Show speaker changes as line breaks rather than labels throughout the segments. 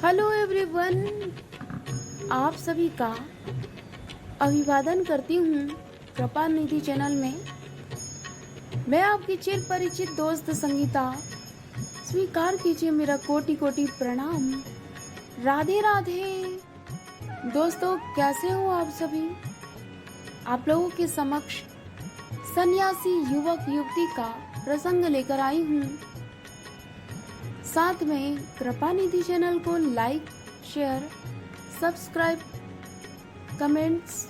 Hello everyone, आप सभी का अभिवादन करती हूँ कृपा निधि चैनल में। मैं आपकी चिर परिचित दोस्त संगीता। स्वीकार कीजिए मेरा कोटि कोटि प्रणाम। राधे राधे। दोस्तों, कैसे हो आप सभी? आप लोगों के समक्ष सन्यासी युवक युवती का प्रसंग लेकर आई हूँ। साथ में कृपा निधि चैनल को like, share, subscribe, comments,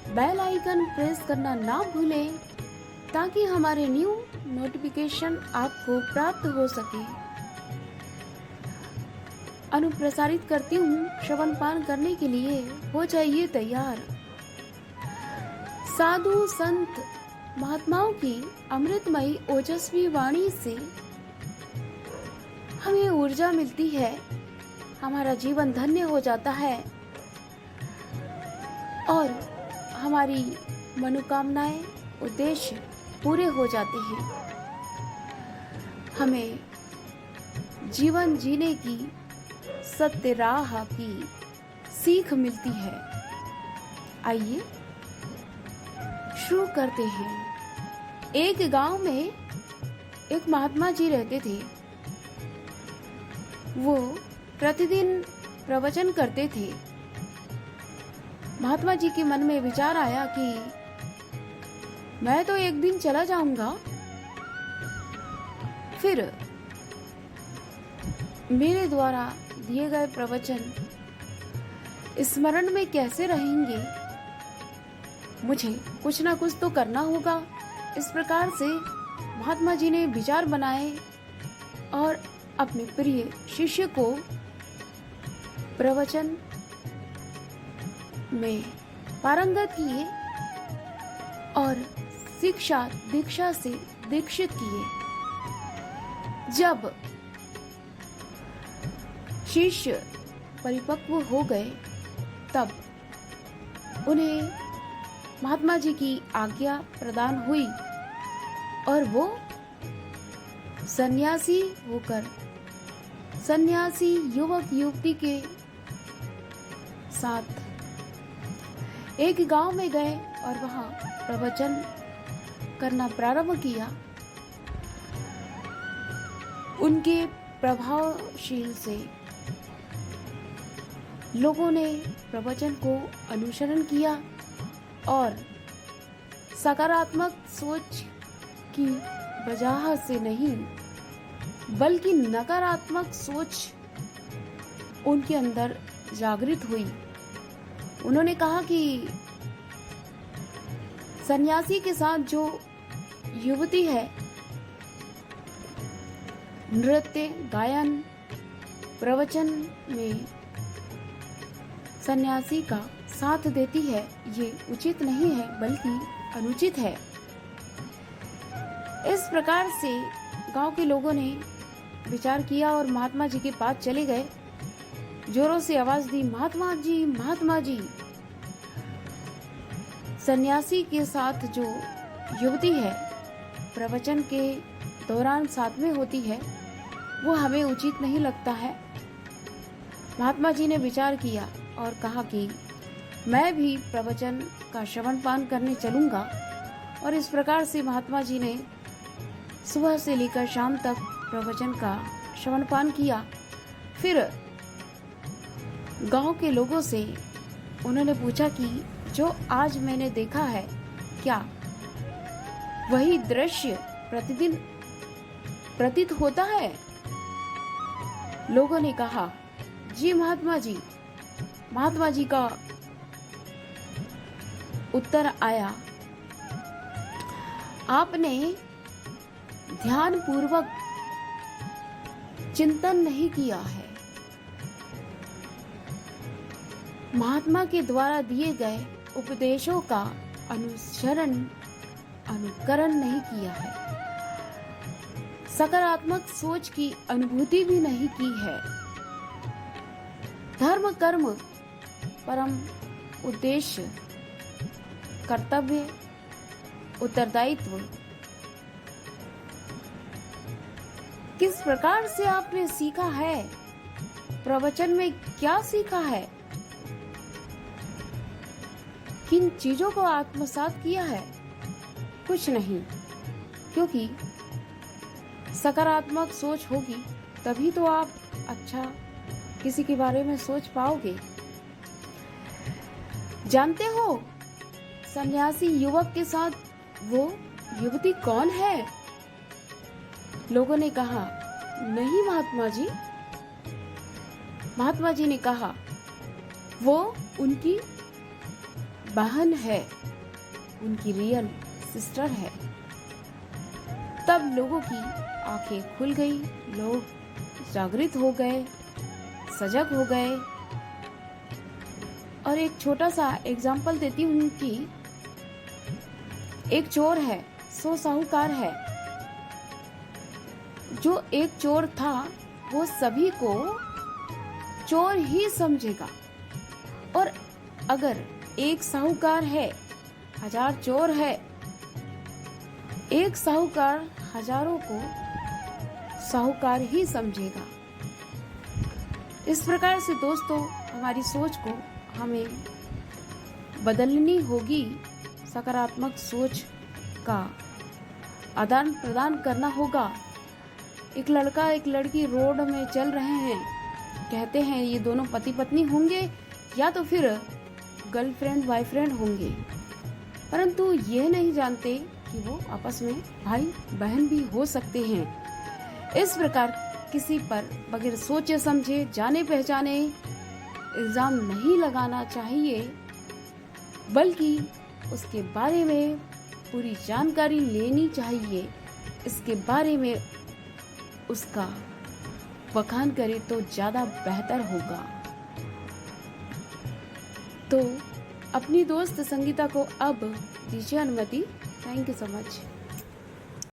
bell icon press करना ना भूलें ताकि हमारे न्यू नोटिफिकेशन आपको प्राप्त हो सके। अनुप्रसारित करती हूँ श्रवण पान करने के लिए, हो जाइए तैयार। साधु संत महात्माओं की अमृतमयी ओजस्वी वाणी से हमें ऊर्जा मिलती है, हमारा जीवन धन्य हो जाता है और हमारी मनोकामनाएं, उद्देश्य पूरे हो जाते हैं। हमें जीवन जीने की सत्य राह की सीख मिलती है। आइए शुरू करते हैं। एक गांव में एक महात्मा जी रहते थे। वो प्रतिदिन प्रवचन करते थे। महात्मा जी के मन में विचार आया कि मैं तो एक दिन चला जाऊंगा, फिर मेरे द्वारा दिए गए प्रवचन स्मरण में कैसे रहेंगे? मुझे कुछ ना कुछ तो करना होगा। इस प्रकार से महात्मा जी ने विचार बनाए और अपने प्रिय शिष्य को प्रवचन में पारंगत किए और शिक्षा दीक्षा से दीक्षित किए। जब शिष्य परिपक्व हो गए तब उन्हें महात्मा जी की आज्ञा प्रदान हुई और वो सन्यासी होकर सन्यासी युवक युवती के साथ एक गांव में गए और वहां प्रवचन करना प्रारंभ किया। उनके प्रभावशील से लोगों ने प्रवचन को अनुसरण किया और सकारात्मक सोच की वजह से नहीं बल्कि नकारात्मक सोच उनके अंदर जागृत हुई। उन्होंने कहा कि सन्यासी के साथ जो युवती है नृत्य, गायन, प्रवचन में सन्यासी का साथ देती है, ये उचित नहीं है बल्कि अनुचित है। इस प्रकार से गांव के लोगों ने विचार किया और महात्मा जी के पास चले गए। जोरों से आवाज दी, महात्मा जी, महात्मा जी, सन्यासी के साथ जो युवती है प्रवचन के दौरान साथ में होती है वो हमें उचित नहीं लगता है। महात्मा जी ने विचार किया और कहा कि मैं भी प्रवचन का श्रवण पान करने चलूंगा। और इस प्रकार से महात्मा जी ने सुबह से लेकर शाम तक प्रवचन का श्रवण पान किया। फिर गांव के लोगों से उन्होंने पूछा कि जो आज मैंने देखा है क्या वही दृश्य प्रतिदिन प्रतीत होता है? लोगों ने कहा, जी महात्मा जी। महात्मा जी का उत्तर आया, आपने ध्यान पूर्वक चिंतन नहीं किया है, महात्मा के द्वारा दिए गए उपदेशों का अनुकरण नहीं किया है, सकारात्मक सोच की अनुभूति भी नहीं की है। धर्म, कर्म, परम उद्देश्य, कर्तव्य, उत्तरदायित्व किस प्रकार से आपने सीखा है प्रवचन में क्या सीखा है, किन चीजों को आत्मसात किया है? कुछ नहीं, क्योंकि सकारात्मक सोच होगी तभी तो आप अच्छा किसी के बारे में सोच पाओगे। जानते हो सन्यासी युवक के साथ वो युवती कौन है? लोगों ने कहा, नहीं महात्मा जी। महात्मा जी ने कहा, वो उनकी बहन है, उनकी रियल सिस्टर है। तब लोगों की आंखें खुल गई, लोग जागृत हो गए, सजग हो गए। और एक छोटा सा एग्जाम्पल देती हूँ कि एक चोर है, 100 साहूकार है। जो एक चोर था वो सभी को चोर ही समझेगा, और अगर एक साहूकार है, 1000 चोर है, एक साहूकार हजारों को साहूकार ही समझेगा। इस प्रकार से दोस्तों हमारी सोच को हमें बदलनी होगी, सकारात्मक सोच का आदान प्रदान करना होगा। एक लड़का एक लड़की रोड में चल रहे हैं, कहते हैं ये दोनों पति पत्नी होंगे या तो फिर गर्लफ्रेंड बॉयफ्रेंड होंगे, परंतु ये नहीं जानते कि वो आपस में भाई बहन भी हो सकते हैं। इस प्रकार किसी पर बगैर सोचे समझे जाने पहचाने इल्जाम नहीं लगाना चाहिए, बल्कि उसके बारे में पूरी जानकारी लेनी चाहिए। इसके बारे में उसका बखान करे तो ज्यादा बेहतर होगा। तो अपनी दोस्त संगीता को अब दीजिए अनुमति। Thank you so much.